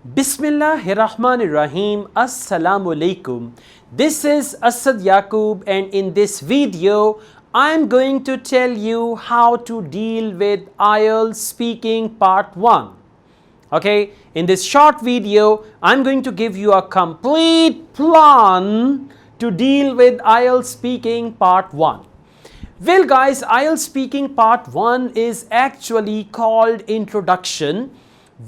Bismillahirrahmanirrahim. Assalamu alaikum. This is Asad Yaqub, and in this video I am going to tell you how to deal with IELTS speaking part 1. Okay, in this short video I am going to give you a complete plan to deal with IELTS speaking part 1. Well guys, IELTS speaking part 1 is actually called introduction,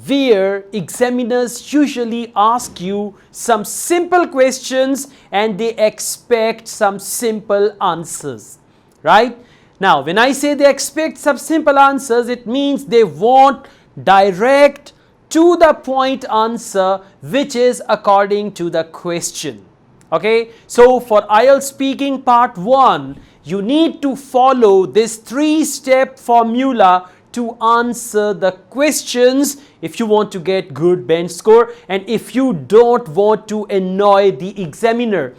where examiners usually ask you some simple questions and they expect some simple answers, right? Now, when I say they expect some simple answers, it means they want direct to the point answer which is according to the question. Okay, so for IELTS speaking part 1, you need to follow this 3-step formula to answer the questions if you want to get good bench score and if you don't want to annoy the examiner.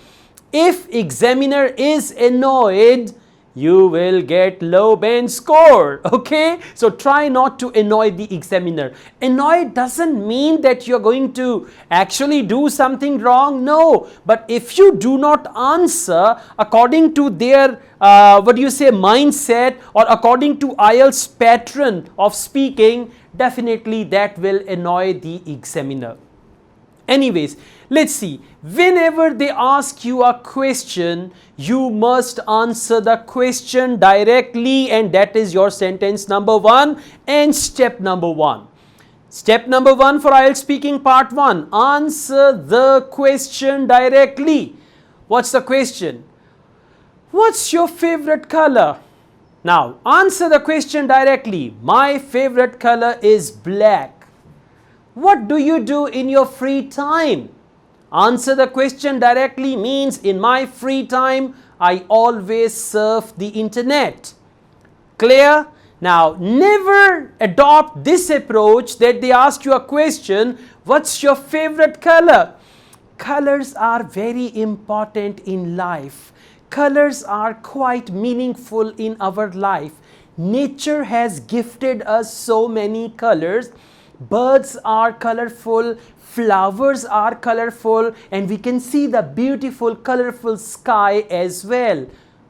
If examiner is annoyed, you will get low bench score. Okay, so try not to annoy the examiner. Annoy doesn't mean that you're going to actually do something wrong. No, but if you do not answer according to their mindset or according to IELTS pattern of speaking, definitely that will annoy the examiner. Anyways, let's see. Whenever they ask you a question, you must answer the question directly, and that is your sentence number 1 and step number 1. Step number 1 for IELTS speaking part 1. Answer the question directly. What's the question? What's your favorite color? Now, answer the question directly. My favorite color is black. What do you do in your free time? Answer the question directly means in my free time, I always surf the internet. Clear? Now, never adopt this approach that they ask you a question, what's your favorite color? Colors are very important in life. Colors are quite meaningful in our life. Nature has gifted us so many colors. Birds are colorful, flowers are colorful, and we can see the beautiful colorful sky as well.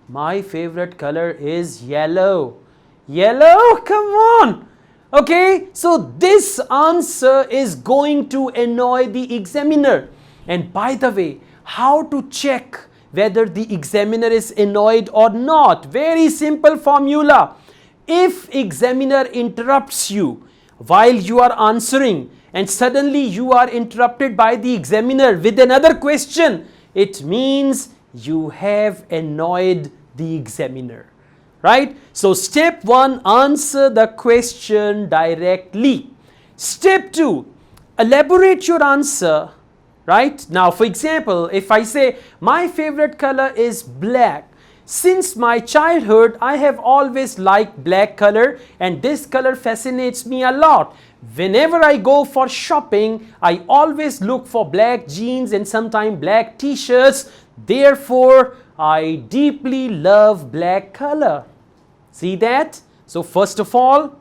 My favorite color is yellow. Yellow? Come on! Okay, so this answer is going to annoy the examiner. And by the way, how to check whether the examiner is annoyed or not? Very simple formula. If examiner interrupts you while you are answering and suddenly you are interrupted by the examiner with another question, it means you have annoyed the examiner, right? So step 1, answer the question directly. Step 2, elaborate your answer, right? Now, for example, if I say my favorite color is black, since my childhood, I have always liked black color and this color fascinates me a lot. Whenever I go for shopping, I always look for black jeans and sometimes black t-shirts. Therefore, I deeply love black color. See that? So first of all,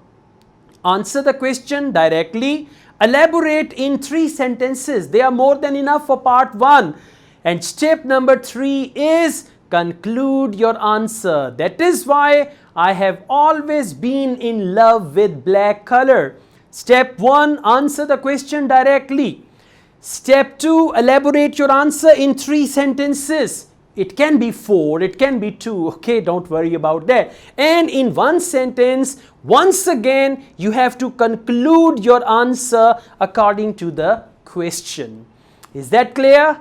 answer the question directly. Elaborate in 3 sentences. They are more than enough for part 1. And step number 3 is conclude your answer. That is why I have always been in love with black color. Step 1, answer the question directly. Step 2, elaborate your answer in 3 sentences. It can be 4, it can be 2, okay, don't worry about that. And in 1 sentence, once again, you have to conclude your answer according to the question. Is that clear?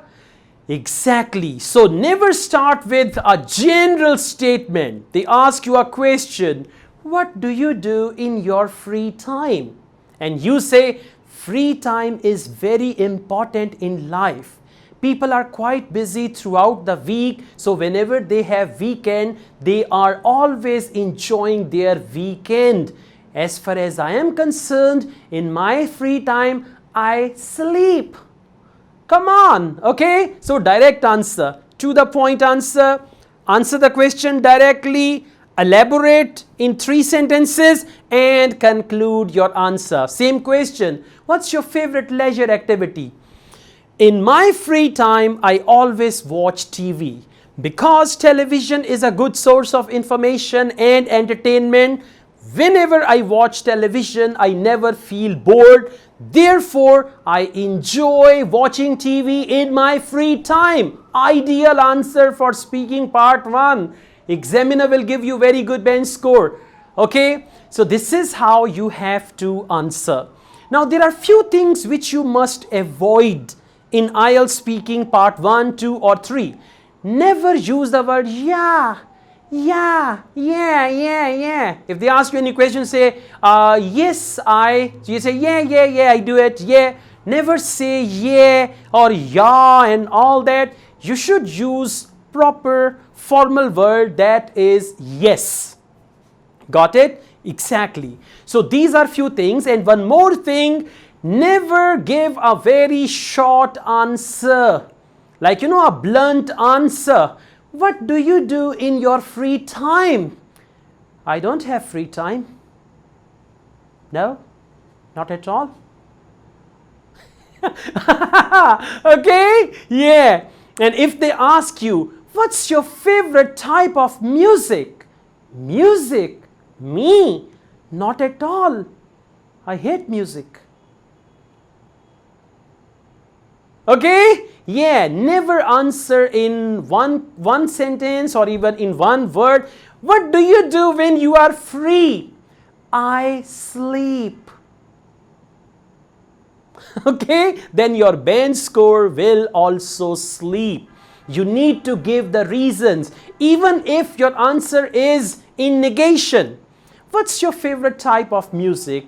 Exactly. So never start with a general statement. They ask you a question, what do you do in your free time? And you say, free time is very important in life. People are quite busy throughout the week, so whenever they have weekend, they are always enjoying their weekend. As far as I am concerned, in my free time, I sleep. Come on, okay? So direct answer, to the point answer, answer the question directly, elaborate in 3 sentences and conclude your answer. Same question, what's your favorite leisure activity? In my free time, I always watch TV. Because television is a good source of information and entertainment, whenever I watch television, I never feel bored. Therefore, I enjoy watching TV in my free time. Ideal answer for speaking part 1. Examiner will give you very good bench score. Okay, so this is how you have to answer. Now, there are few things which you must avoid in IELTS speaking part 1, 2 or 3. Never use the word yeah. If they ask you any question, say yes, I. So you say yeah, I do it, yeah. Never say yeah or yeah and all that. You should use proper formal word that is yes. Got it? Exactly. So these are few things, and one more thing, never give a very short answer. Like, a blunt answer. What do you do in your free time? I don't have free time. No, not at all. Okay? Yeah. And if they ask you, what's your favorite type of music? Music? Me? Not at all. I hate music. Okay? Yeah, never answer in one sentence or even in one word. What do you do when you are free? I sleep. Okay? Then your bench score will also sleep. You need to give the reasons, even if your answer is in negation. What's your favorite type of music?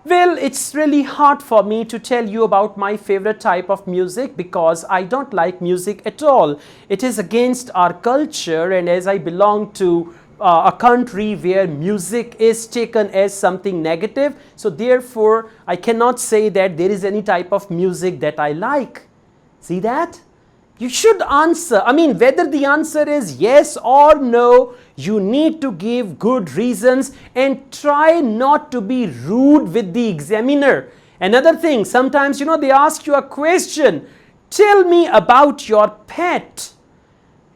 Well, it's really hard for me to tell you about my favorite type of music because I don't like music at all. It is against our culture, and as I belong to a country where music is taken as something negative, so therefore I cannot say that there is any type of music that I like. See that? You should answer. I mean, whether the answer is yes or no, you need to give good reasons and try not to be rude with the examiner. Another thing, sometimes, they ask you a question. Tell me about your pet.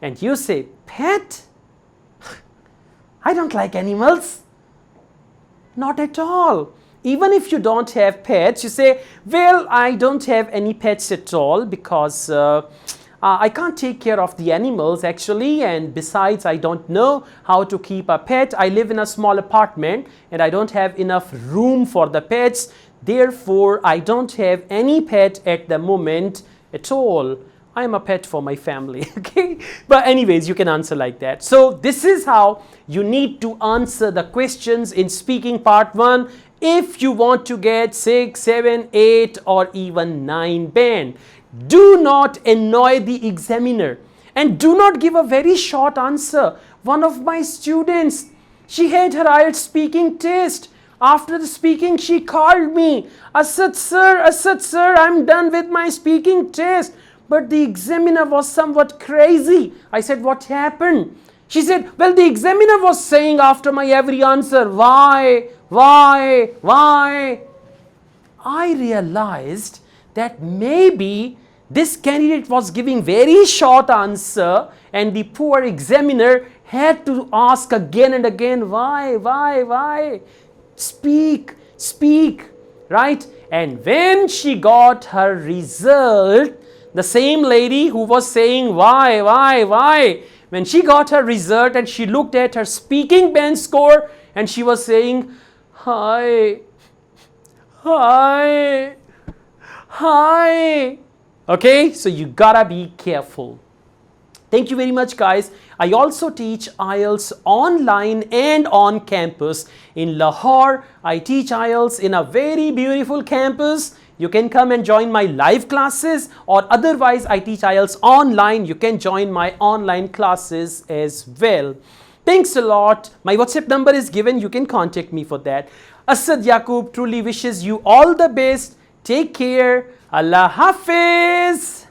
And you say, pet? I don't like animals. Not at all. Even if you don't have pets, you say, well, I don't have any pets at all because I can't take care of the animals actually, and besides I don't know how to keep a pet. I live in a small apartment and I don't have enough room for the pets. Therefore, I don't have any pet at the moment at all. I am a pet for my family, okay? But anyways, you can answer like that. So this is how you need to answer the questions in speaking part 1 if you want to get 6, 7, 8 or even 9 band. Do not annoy the examiner and do not give a very short answer. One of my students, she had her IELTS speaking test. After the speaking, she called me. Asad sir, I'm done with my speaking test. But the examiner was somewhat crazy. I said, what happened? She said, well, the examiner was saying after my every answer, why? I realized that maybe this candidate was giving very short answer and the poor examiner had to ask again and again, why? Speak, right? And when she got her result, the same lady who was saying why, when she got her result and she looked at her speaking bench score and she was saying, hi. Okay, so you gotta be careful. Thank you very much, guys. I also teach IELTS online and on campus. In Lahore, I teach IELTS in a very beautiful campus. You can come and join my live classes, or otherwise I teach IELTS online. You can join my online classes as well. Thanks a lot. My WhatsApp number is given. You can contact me for that. Asad Yaqub truly wishes you all the best. Take care. Allah Hafiz.